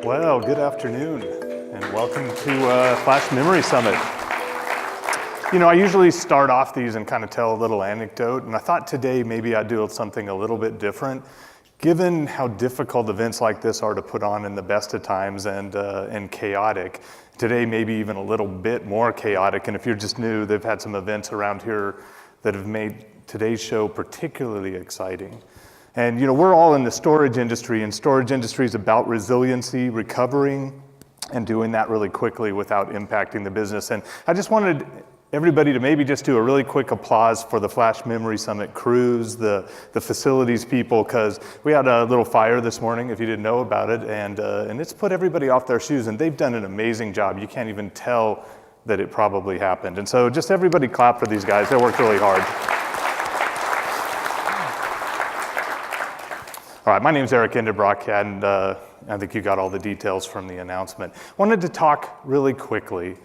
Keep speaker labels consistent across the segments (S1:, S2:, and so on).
S1: Well, good afternoon, and welcome to Flash Memory Summit. You know, I usually start off these and kind of tell a little anecdote, and I thought today maybe I'd do something a little bit different. Given how difficult events like this are to put on in the best of times and chaotic, today maybe even a little bit more chaotic, and if you're just new, they've had some events around here that have made today's show particularly exciting. And you know, we're all in the storage industry, and storage industry is about resiliency, recovering, and doing that really quickly without impacting the business. And I just wanted everybody to maybe just do a really quick applause for the Flash Memory Summit crews, the facilities people, because we had a little fire this morning, if you didn't know about it, and it's put everybody off their shoes, and they've done an amazing job. You can't even tell that it probably happened. And so just everybody clap for these guys. They worked really hard. All right, my name's Eric Endebrock, and I think you got all the details from the announcement. Wanted to talk really quickly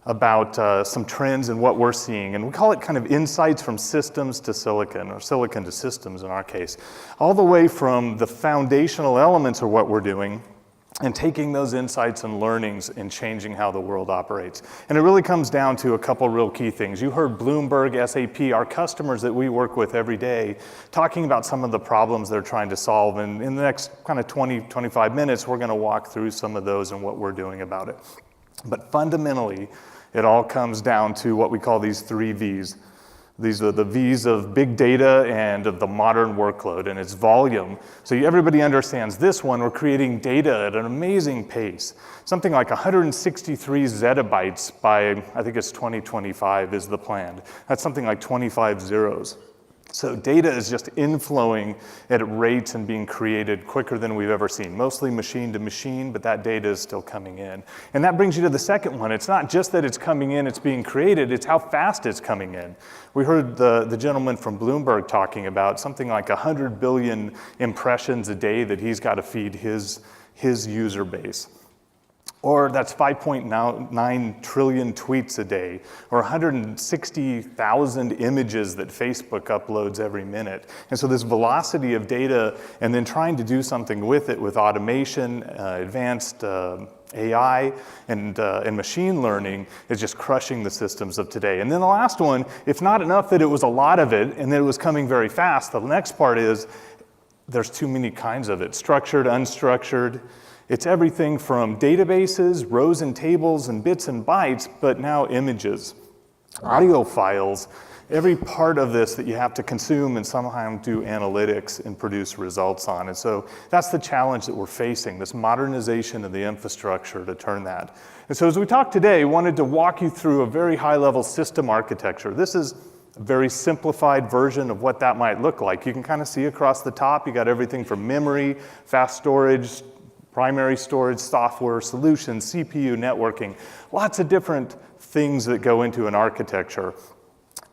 S1: about some trends and what we're seeing, and we call it kind of insights from systems to silicon, or silicon to systems in our case, all the way from the foundational elements of what we're doing and taking those insights and learnings and changing how the world operates. And it really comes down to a couple real key things. You heard Bloomberg, SAP, our customers that we work with every day, talking about some of the problems they're trying to solve. And in the next kind of 20, 25 minutes, we're gonna walk through some of those and what we're doing about it. But fundamentally, it all comes down to what we call these 3 V's. These are the V's of big data and of the modern workload, and it's volume. So everybody understands this one. We're creating data at an amazing pace. Something like 163 zettabytes by, I think it's 2025 is the plan. That's something like 25 zeros. So data is just inflowing at rates and being created quicker than we've ever seen. Mostly machine to machine, but that data is still coming in. And that brings you to the second one. It's not just that it's coming in, it's being created, it's how fast it's coming in. We heard the gentleman from Bloomberg talking about something like 100 billion impressions a day that he's got to feed his user base. Or that's 5.9 trillion tweets a day, or 160,000 images that Facebook uploads every minute. And so this velocity of data, and then trying to do something with it with automation, advanced AI, and machine learning is just crushing the systems of today. And then the last one, if not enough that it was a lot of it, and that it was coming very fast, the next part is there's too many kinds of it, structured, unstructured. It's everything from databases, rows and tables, and bits and bytes, but now images, audio files, every part of this that you have to consume and somehow do analytics and produce results on. And so that's the challenge that we're facing, this modernization of the infrastructure to turn that. And so as we talk today, I wanted to walk you through a very high-level system architecture. This is a very simplified version of what that might look like. You can kind of see across the top, you got everything from memory, fast storage, primary storage, software, solutions, CPU, networking, lots of different things that go into an architecture.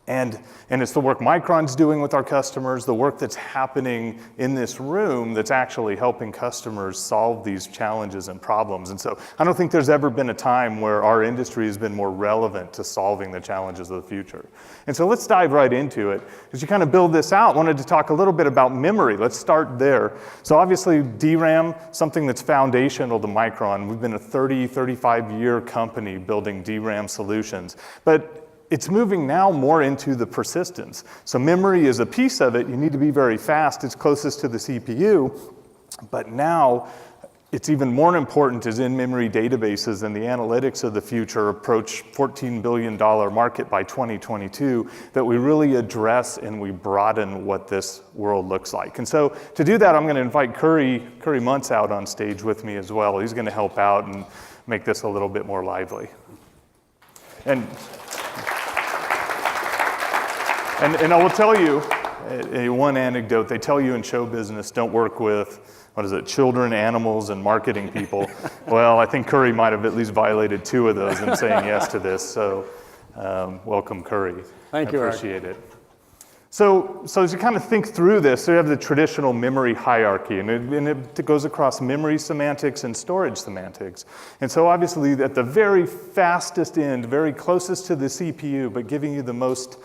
S1: And it's the work Micron's doing with our customers, the work that's happening in this room that's actually helping customers solve these challenges and problems. And so I don't think there's ever been a time where our industry has been more relevant to solving the challenges of the future. And so let's dive right into it. As you kind of build this out, I wanted to talk a little bit about memory. Let's start there. So obviously DRAM, something that's foundational to Micron. We've been a 30, 35-year company building DRAM solutions. But it's moving now more into the persistence. So memory is a piece of it. You need to be very fast. It's closest to the CPU. But now it's even more important as in-memory databases and the analytics of the future approach $14 billion market by 2022 that we really address and we broaden what this world looks like. And so to do that, I'm going to invite Curry Muntz out on stage with me as well. He's going to help out and make this a little bit more lively. And I will tell you one anecdote. They tell you in show business, don't work with, children, animals, and marketing people. Well, I think Curry might have at least violated 2 of those in saying yes to this. So welcome, Curry.
S2: Thank you, Eric.
S1: Appreciate it. So as you kind of think through this, you have the traditional memory hierarchy, and it goes across memory semantics and storage semantics. And so obviously at the very fastest end, very closest to the CPU, but giving you the most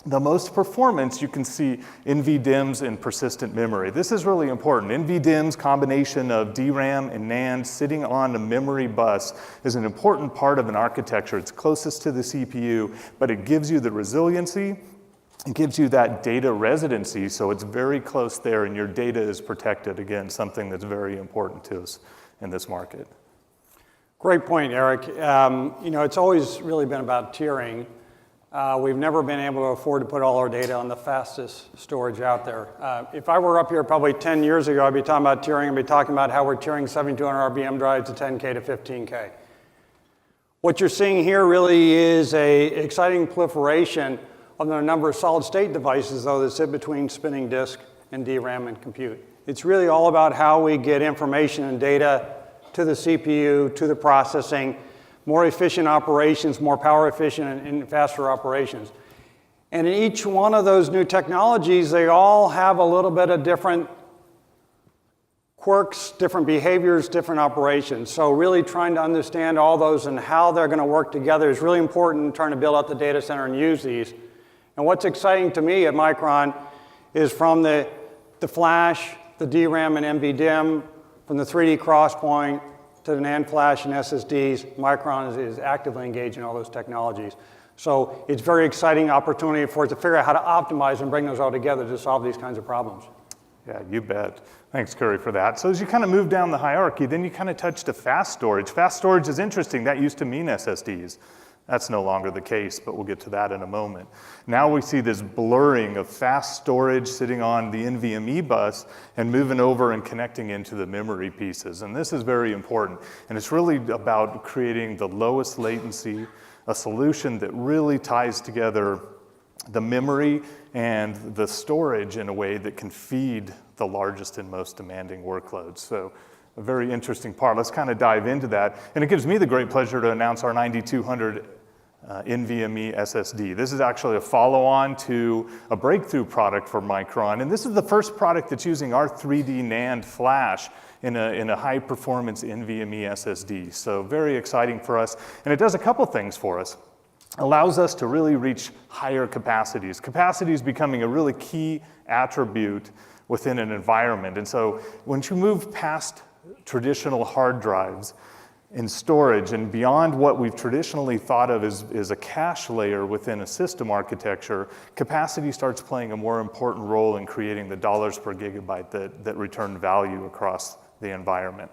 S1: the most performance, you can see NVDIMMs and persistent memory. This is really important. NVDIMMs, combination of DRAM and NAND sitting on a memory bus, is an important part of an architecture. It's closest to the CPU, but it gives you the resiliency. It gives you that data residency, so it's very close there and your data is protected. Again, something that's very important to us in this market.
S2: Great point, Eric. It's always really been about tiering. We've never been able to afford to put all our data on the fastest storage out there. If I were up here probably 10 years ago, I'd be talking about tiering. I'd be talking about how we're tiering 7200 RBM drives to 10K to 15K. What you're seeing here really is an exciting proliferation of the number of solid-state devices, though, that sit between spinning disk and DRAM and compute. It's really all about how we get information and data to the CPU, to the processing, more efficient operations, more power efficient and faster operations. And in each one of those new technologies, they all have a little bit of different quirks, different behaviors, different operations. So really trying to understand all those and how they're going to work together is really important in trying to build out the data center and use these. And what's exciting to me at Micron is from the flash, the DRAM and NVDIMM, from the 3D XPoint, to the NAND flash and SSDs, Micron is actively engaged in all those technologies. So it's a very exciting opportunity for us to figure out how to optimize and bring those all together to solve these kinds of problems.
S1: Yeah, you bet. Thanks, Curry, for that. So as you kind of move down the hierarchy, then you kind of touch to fast storage. Fast storage is interesting. That used to mean SSDs. That's no longer the case, but we'll get to that in a moment. Now we see this blurring of fast storage sitting on the NVMe bus and moving over and connecting into the memory pieces. And this is very important. And it's really about creating the lowest latency, a solution that really ties together the memory and the storage in a way that can feed the largest and most demanding workloads. So a very interesting part. Let's kind of dive into that. And it gives me the great pleasure to announce our 9200 Nvme Ssd. This is actually a follow-on to a breakthrough product for Micron. And this is the first product that's using our 3D NAND flash in a high-performance Nvme Ssd. So very exciting for us. And it does a couple things for us. Allows us to really reach higher capacities. Capacity is becoming a really key attribute within an environment. And so once you move past traditional hard drives in storage and beyond what we've traditionally thought of as a cache layer within a system architecture, capacity starts playing a more important role in creating the dollars per gigabyte that return value across the environment.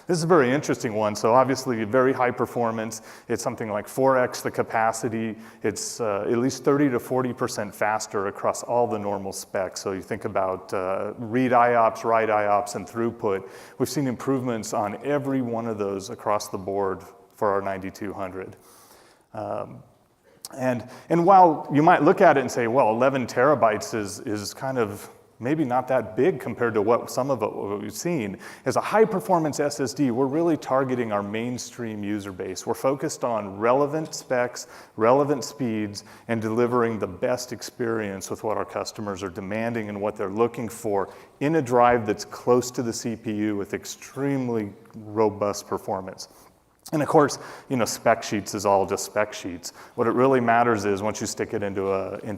S1: This is a very interesting one. So obviously very high performance. It's something like 4x the capacity. It's at least 30 to 40% faster across all the normal specs. So you think about read IOPS, write IOPS, and throughput. We've seen improvements on every one of those across the board for our 9200. And while you might look at it and say, well, 11 terabytes is kind of maybe not that big compared to what some of what we've seen. As a high-performance SSD, we're really targeting our mainstream user base. We're focused on relevant specs, relevant speeds, and delivering the best experience with what our customers are demanding and what they're looking for in a drive that's close to the CPU with extremely robust performance. And of course, spec sheets is all just spec sheets. What it really matters is once you stick it into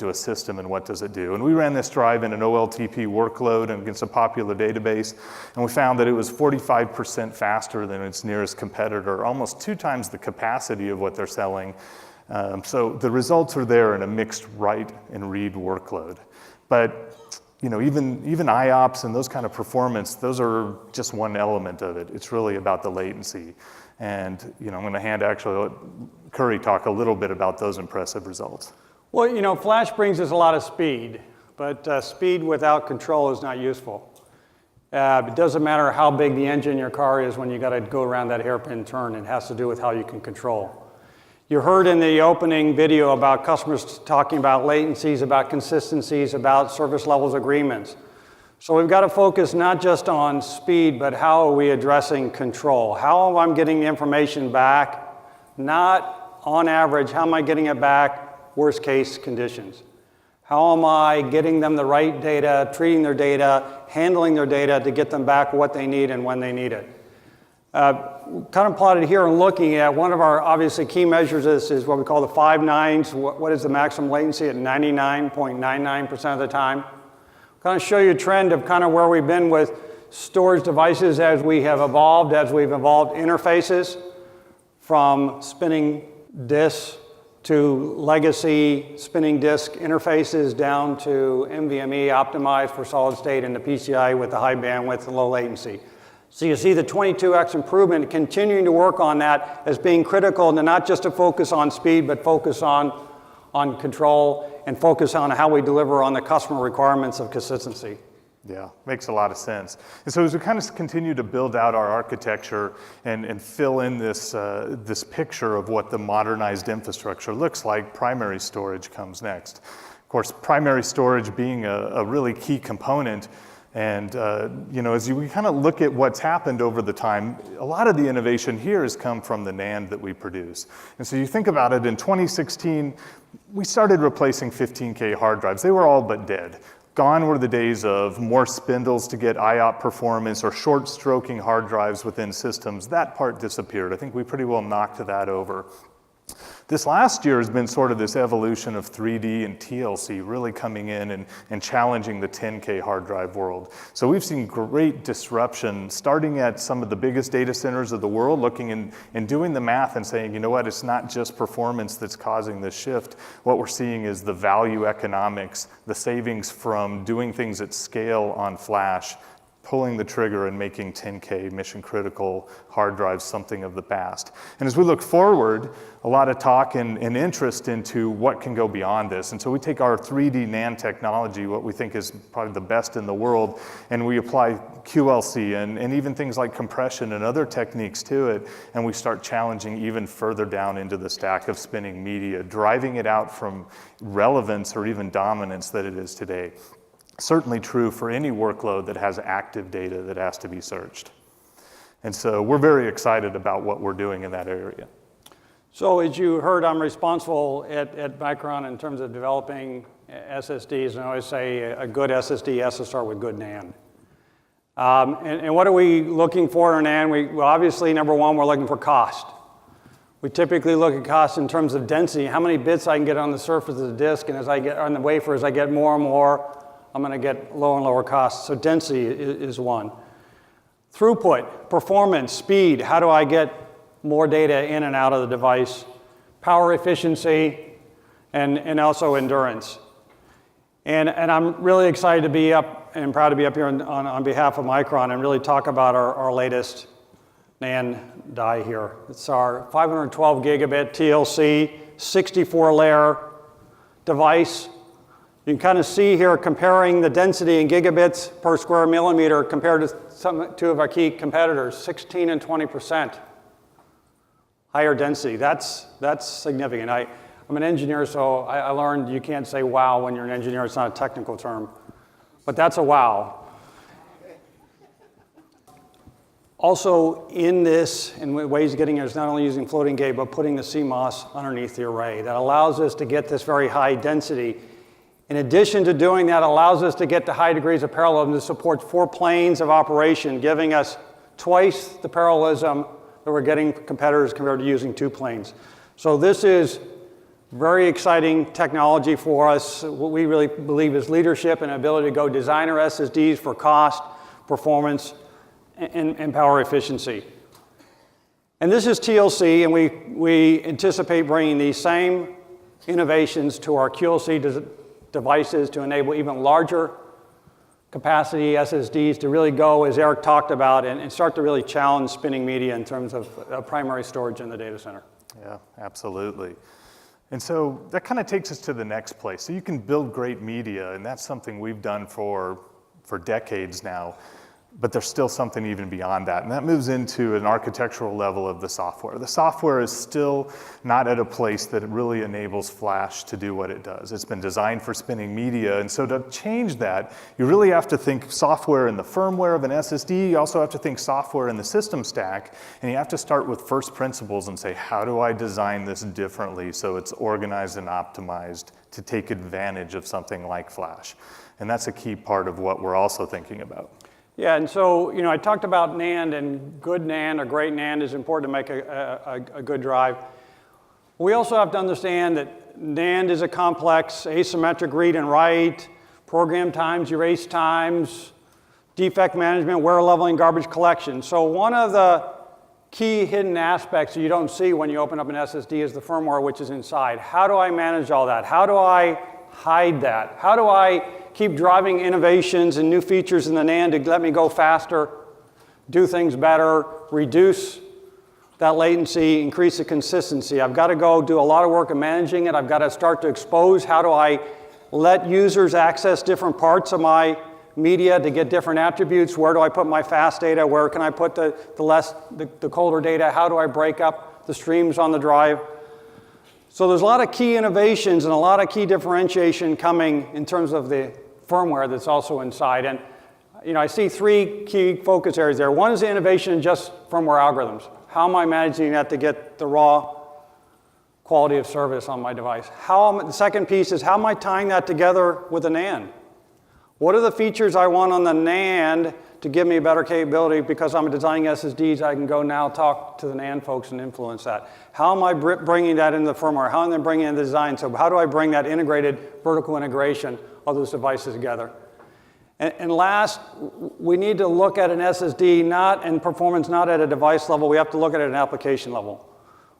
S1: a system and what does it do. And we ran this drive in an OLTP workload and against a popular database, and we found that it was 45% faster than its nearest competitor, almost 2 times the capacity of what they're selling. So the results are there in a mixed write and read workload. But even IOPS and those kind of performance, those are just one element of it. It's really about the latency. And I'm going to let Curry talk a little bit about those impressive results.
S2: Well, flash brings us a lot of speed, but speed without control is not useful. It doesn't matter how big the engine in your car is when you got to go around that hairpin turn. It has to do with how you can control. You heard in the opening video about customers talking about latencies, about consistencies, about service levels agreements. So we've got to focus not just on speed, but how are we addressing control? How am I getting the information back? Not on average, how am I getting it back, worst case conditions? How am I getting them the right data, treating their data, handling their data to get them back what they need and when they need it? Kind of plotted here and looking at one of our obviously key measures is what we call the 5 nines. What is the maximum latency at 99.99% of the time? Kind of show you a trend of kind of where we've been with storage devices as we've evolved interfaces from spinning disks to legacy spinning disk interfaces down to NVMe optimized for solid state and the PCI with the high bandwidth and low latency. So you see the 22x improvement, continuing to work on that as being critical, and not just to focus on speed, but focus on control and focus on how we deliver on the customer requirements of consistency.
S1: Yeah, makes a lot of sense. And so as we kind of continue to build out our architecture and fill in this picture of what the modernized infrastructure looks like, primary storage comes next. Of course, primary storage being a really key component. And as we kind of look at what's happened over the time, a lot of the innovation here has come from the NAND that we produce. And so you think about it, in 2016, we started replacing 15K hard drives. They were all but dead. Gone were the days of more spindles to get IOP performance or short stroking hard drives within systems. That part disappeared. I think we pretty well knocked that over. This last year has been sort of this evolution of 3D and TLC really coming in and challenging the 10K hard drive world. So we've seen great disruption starting at some of the biggest data centers of the world, looking and doing the math and saying, you know what, it's not just performance that's causing this shift. What we're seeing is the value economics, the savings from doing things at scale on flash, pulling the trigger and making 10K mission critical hard drives something of the past. And as we look forward, a lot of talk and interest into what can go beyond this. And so we take our 3D NAND technology, what we think is probably the best in the world, and we apply QLC and even things like compression and other techniques to it, and we start challenging even further down into the stack of spinning media, driving it out from relevance or even dominance that it is today. Certainly true for any workload that has active data that has to be searched. And so we're very excited about what we're doing in that area.
S2: So as you heard, I'm responsible at Micron in terms of developing SSDs, and I always say a good SSD has to start with good NAND. And what are we looking for in NAND? Well, obviously, number one, we're looking for cost. We typically look at cost in terms of density, how many bits I can get on the surface of the disk, and as I get on the wafer, as I get more and more, I'm going to get lower and lower costs. So density is one. Throughput, performance, speed. How do I get more data in and out of the device? Power efficiency, and also endurance. And I'm really excited to be up and proud to be up here on behalf of Micron and really talk about our latest NAND die here. It's our 512 gigabit TLC, 64-layer device. You can kind of see here comparing the density in gigabits per square millimeter compared to two of our key competitors, 16 and 20% higher density. That's significant. I'm an engineer, so I learned you can't say wow when you're an engineer. It's not a technical term, but that's a wow. Also in this, in ways of getting it, is not only using floating gate, but putting the CMOS underneath the array. That allows us to get this very high density. In addition to doing that, allows us to get to high degrees of parallelism to support 4 planes of operation, giving us twice the parallelism that we're getting competitors compared to using 2 planes. So this is very exciting technology for us. What we really believe is leadership and ability to go design our SSDs for cost, performance, and power efficiency. And this is TLC, and we anticipate bringing these same innovations to our QLC devices to enable even larger capacity SSDs to really go, as Eric talked about, and start to really challenge spinning media in terms of primary storage in the data center.
S1: Yeah, absolutely. And so that kind of takes us to the next place. So you can build great media, and that's something we've done for decades now. But there's still something even beyond that, and that moves into an architectural level of the software. The software is still not at a place that it really enables Flash to do what it does. It's been designed for spinning media, and so to change that, you really have to think software in the firmware of an SSD. You also have to think software in the system stack, and you have to start with first principles and say, how do I design this differently so it's organized and optimized to take advantage of something like Flash? And that's a key part of what we're also thinking about.
S2: Yeah, and so, I talked about NAND, and good NAND or great NAND is important to make a good drive. We also have to understand that NAND is a complex asymmetric read and write, program times, erase times, defect management, wear leveling, garbage collection. So one of the key hidden aspects that you don't see when you open up an SSD is the firmware which is inside. How do I manage all that? How do I hide that? How do I keep driving innovations and new features in the NAND to let me go faster, do things better, reduce that latency, increase the consistency? I've got to go do a lot of work in managing it. I've got to start to expose how do I let users access different parts of my media to get different attributes. Where do I put my fast data? Where can I put the colder data? How do I break up the streams on the drive? So there's a lot of key innovations and a lot of key differentiation coming in terms of the firmware that's also inside. And I see three key focus areas there. One is the innovation in just firmware algorithms. How am I managing that to get the raw quality of service on my device? The second piece is how am I tying that together with a NAND? What are the features I want on the NAND to give me better capability? Because I'm designing SSDs, I can go now talk to the NAND folks and influence that. How am I bringing that into the firmware? How am I bringing it in the design? So how do I bring that integrated vertical integration of those devices together? And last, we need to look at an SSD and performance not at a device level. We have to look at it at an application level.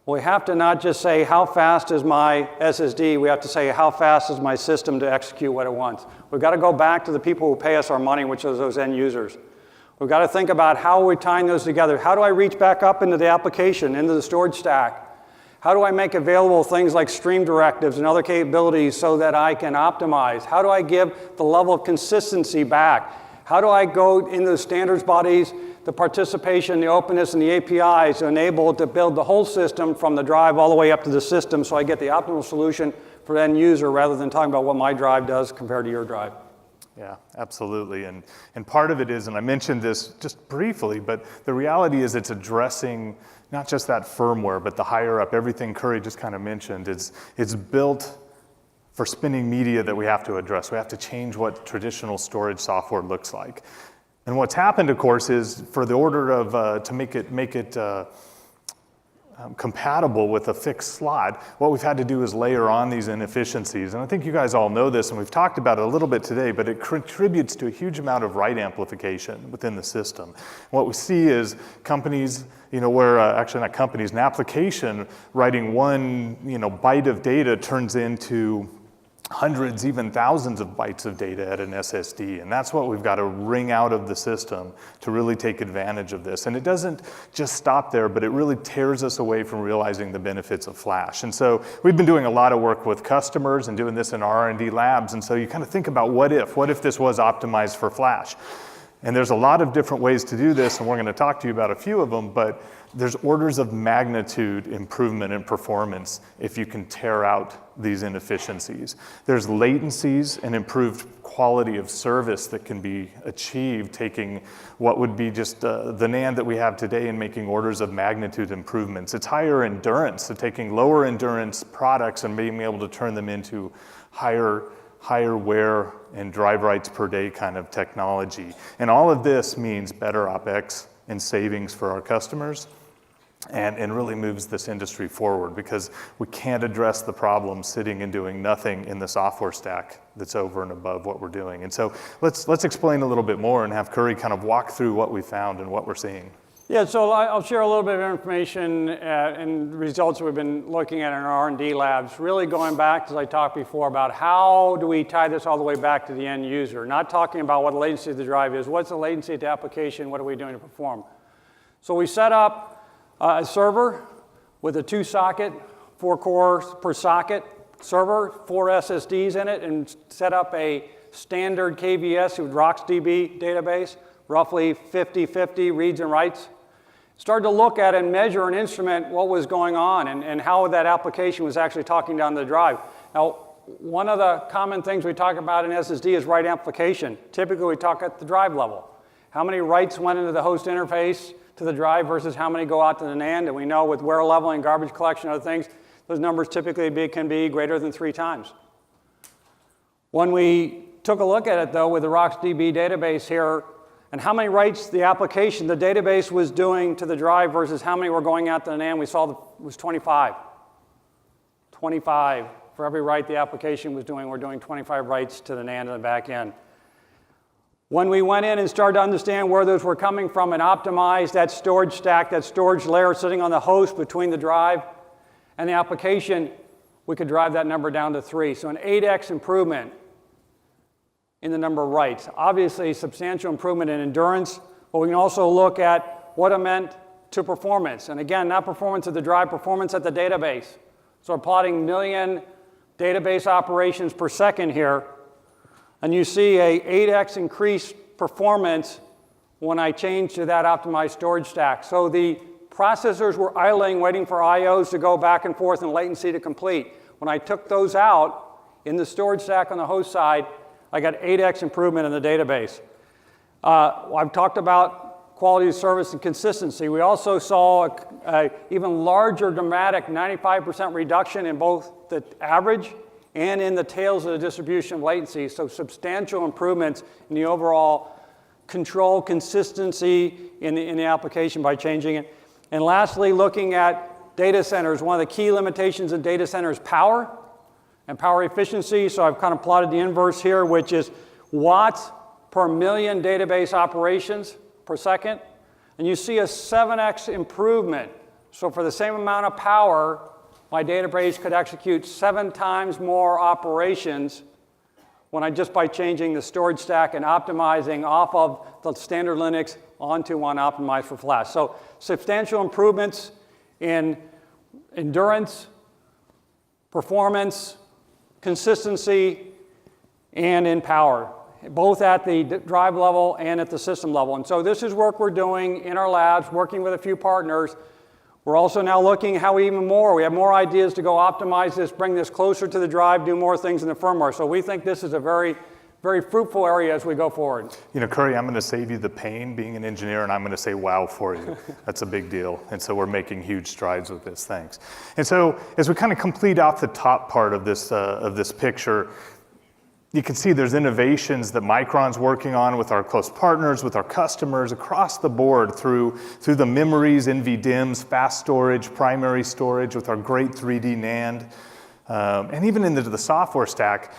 S2: We have to not just say, how fast is my SSD? We have to say, how fast is my system to execute what it wants? We've got to go back to the people who pay us our money, which is those end users. We've got to think about how we're tying those together. How do I reach back up into the application, into the storage stack? How do I make available things like stream directives and other capabilities so that I can optimize? How do I give the level of consistency back? How do I go into the standards bodies, the participation, the openness, and the APIs to enable it to build the whole system from the drive all the way up to the system so I get the optimal solution for the end user rather than talking about what my drive does compared to your drive?
S1: Yeah, absolutely. And part of it is, and I mentioned this just briefly, but the reality is it's addressing not just that firmware, but the higher up, everything Curry just kind of mentioned. It's built for spinning media that we have to address. We have to change what traditional storage software looks like. And what's happened, of course, is for the order of, to make it compatible with a fixed slot, what we've had to do is layer on these inefficiencies. And I think you guys all know this, and we've talked about it a little bit today, but it contributes to a huge amount of write amplification within the system. What we see is companies, actually not companies, an application writing one, byte of data turns into hundreds, even thousands of bytes of data at an SSD. And that's what we've got to wring out of the system to really take advantage of this. And it doesn't just stop there, but it really tears us away from realizing the benefits of flash. And so we've been doing a lot of work with customers and doing this in our R&D labs. And so you kind of think about what if this was optimized for flash? And there's a lot of different ways to do this, and we're going to talk to you about a few of them, but there's orders of magnitude improvement in performance if you can tear out these inefficiencies. There's latencies and improved quality of service that can be achieved taking what would be just the NAND that we have today and making orders of magnitude improvements. It's higher endurance, so taking lower endurance products and being able to turn them into higher wear and drive writes per day kind of technology. And all of this means better OpEx and savings for our customers and really moves this industry forward because we can't address the problem sitting and doing nothing in the software stack that's over and above what we're doing. And so let's explain a little bit more and have Curry kind of walk through what we found and what we're seeing.
S2: Yeah, so I'll share a little bit of information and results that we've been looking at in our R&D labs, really going back, as I talked before, about how do we tie this all the way back to the end user, not talking about what the latency of the drive is, what's the latency of the application, what are we doing to perform. So we set up a server with a 2-socket, 4 cores per socket server, 4 SSDs in it, and set up a standard KVS with RocksDB database, roughly 50-50 reads and writes. Started to look at and measure and instrument what was going on and how that application was actually talking down the drive. Now, one of the common things we talk about in SSD is write amplification. Typically, we talk at the drive level. How many writes went into the host interface to the drive versus how many go out to the NAND? And we know with wear leveling, garbage collection, other things, those numbers typically can be greater than 3 times. When we took a look at it, though, with the RocksDB database here, and how many writes the application, the database was doing to the drive versus how many were going out to the NAND, we saw was 25. 25. For every write the application was doing, we're doing 25 writes to the NAND in the back end. When we went in and started to understand where those were coming from and optimized that storage stack, that storage layer sitting on the host between the drive and the application, we could drive that number down to 3. So an 8x improvement in the number of writes. Obviously, substantial improvement in endurance, but we can also look at what it meant to performance. And again, not performance of the drive, performance at the database. So we're plotting million database operations per second here, and you see a 8x increased performance when I change to that optimized storage stack. So the processors were idling, waiting for IOs to go back and forth and latency to complete. When I took those out in the storage stack on the host side, I got 8x improvement in the database. I've talked about quality of service and consistency. We also saw an even larger dramatic 95% reduction in both the average and in the tails of the distribution of latency. So substantial improvements in the overall control consistency in the application by changing it. And lastly, looking at data centers, one of the key limitations in data centers is power and power efficiency. So I've kind of plotted the inverse here, which is watts per million database operations per second. And you see a 7x improvement. So for the same amount of power, my database could execute 7 times more operations when just by changing the storage stack and optimizing off of the standard Linux onto one optimized for flash. So substantial improvements in endurance, performance, consistency, and in power, both at the drive level and at the system level. And so this is work we're doing in our labs, working with a few partners. We're also now looking how we have more ideas to go optimize this, bring this closer to the drive, do more things in the firmware. So we think this is a very, very fruitful area as we go forward.
S1: You know, Curry, I'm going to save you the pain being an engineer, and I'm going to say wow for you. That's a big deal. And so we're making huge strides with this. Thanks. And so as we kind of complete out the top part of this picture, you can see there's innovations that Micron's working on with our close partners, with our customers across the board through the memories, NVDIMMs, fast storage, primary storage with our great 3D NAND, and even into the software stack.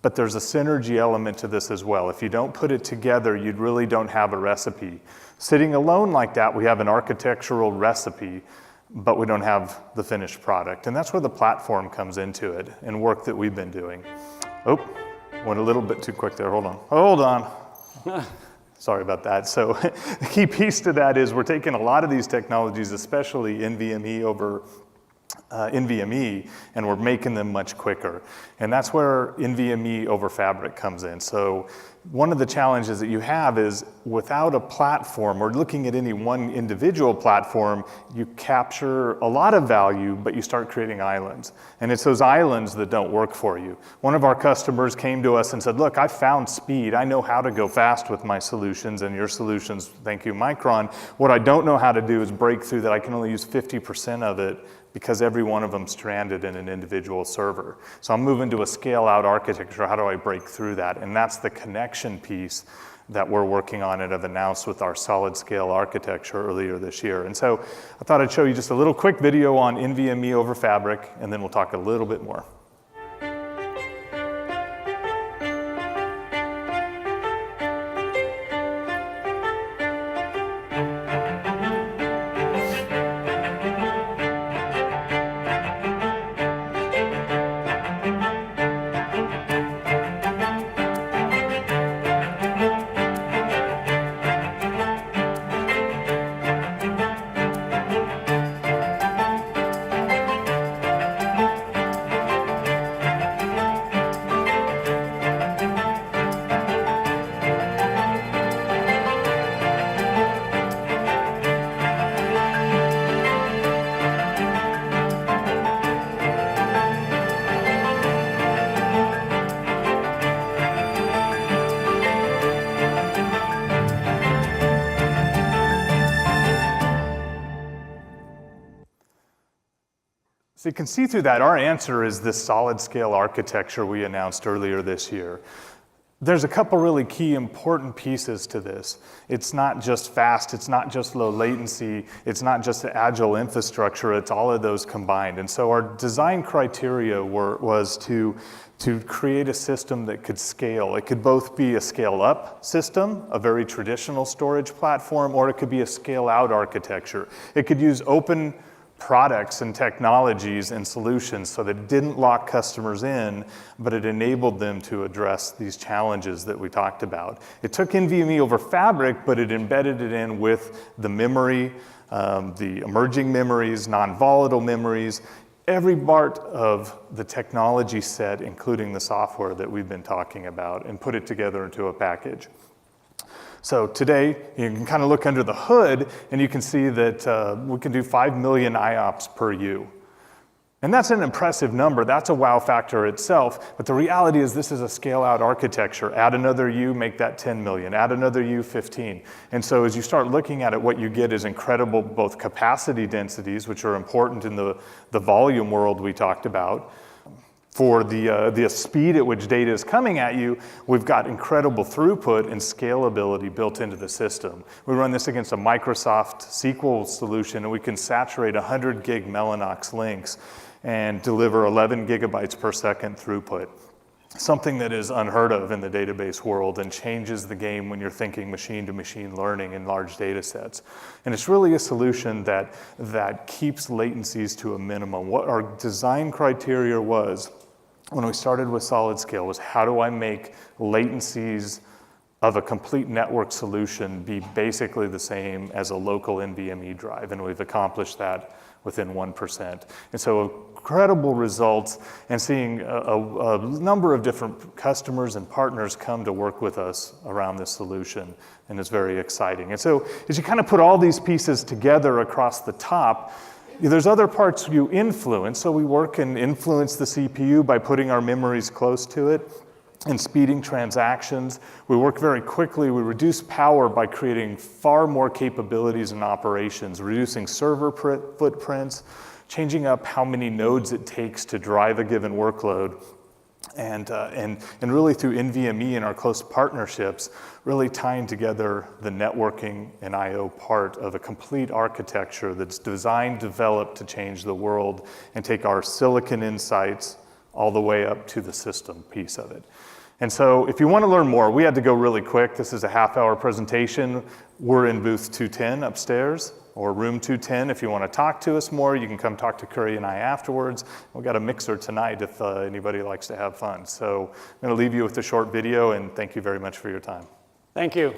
S1: But there's a synergy element to this as well. If you don't put it together, you really don't have a recipe. Sitting alone like that, we have an architectural recipe, but we don't have the finished product. And that's where the platform comes into it and work that we've been doing. Oh. Went a little bit too quick there. Hold on. Sorry about that. So the key piece to that is we're taking a lot of these technologies, especially NVMe over NVMe, and we're making them much quicker. And that's where NVMe over Fabric comes in. So one of the challenges that you have is without a platform or looking at any one individual platform, you capture a lot of value, but you start creating islands. And it's those islands that don't work for you. One of our customers came to us and said, look, I found speed. I know how to go fast with my solutions and your solutions. Thank you, Micron. What I don't know how to do is break through that. I can only use 50% of it because every one of them stranded in an individual server. So I'm moving to a scale-out architecture. How do I break through that? And that's the connection piece that we're working on and have announced with our solid scale architecture earlier this year. And so I thought I'd show you just a little quick video on NVMe over Fabric, and then we'll talk a little bit more. So you can see through that, our answer is this solid scale architecture we announced earlier this year. There's a couple really key important pieces to this. It's not just fast, it's not just low latency, it's not just agile infrastructure, it's all of those combined. And so our design criteria was to create a system that could scale. It could both be a scale-up system, a very traditional storage platform, or it could be a scale-out architecture. It could use open products and technologies and solutions so that it didn't lock customers in, but it enabled them to address these challenges that we talked about. It took NVMe over Fabric, but it embedded it in with the memory, the emerging memories, non-volatile memories, every part of the technology set, including the software that we've been talking about, and put it together into a package. So today, you can kind of look under the hood, and you can see that we can do 5 million IOPS per U. And that's an impressive number. That's a wow factor itself. But the reality is this is a scale-out architecture. Add another U, make that 10 million. Add another U, 15. And so as you start looking at it, what you get is incredible both capacity densities, which are important in the volume world we talked about. For the speed at which data is coming at you, we've got incredible throughput and scalability built into the system. We run this against a Microsoft SQL solution, and we can saturate 100 gig Mellanox links and deliver 11 gigabytes per second throughput. Something that is unheard of in the database world and changes the game when you're thinking machine-to-machine learning in large data sets. And it's really a solution that keeps latencies to a minimum. What our design criteria was when we started with solid scale was how do I make latencies of a complete network solution be basically the same as a local NVMe drive, and we've accomplished that within 1%. And so incredible results, and seeing a number of different customers and partners come to work with us around this solution, and it's very exciting. And so as you kind of put all these pieces together across the top, there's other parts you influence. So we work and influence the CPU by putting our memories close to it and speeding transactions. We work very quickly. We reduce power by creating far more capabilities and operations, reducing server footprints, changing up how many nodes it takes to drive a given workload. And really through NVMe and our close partnerships, really tying together the networking and I/O part of a complete architecture that's designed, developed to change the world and take our silicon insights all the way up to the system piece of it. And so if you want to learn more, we had to go really quick. This is a half-hour presentation. We're in booth 210 upstairs, or room 210. If you want to talk to us more, you can come talk to Curry and I afterwards. We've got a mixer tonight if anybody likes to have fun. So I'm going to leave you with a short video, and thank you very much for your time.
S2: Thank you.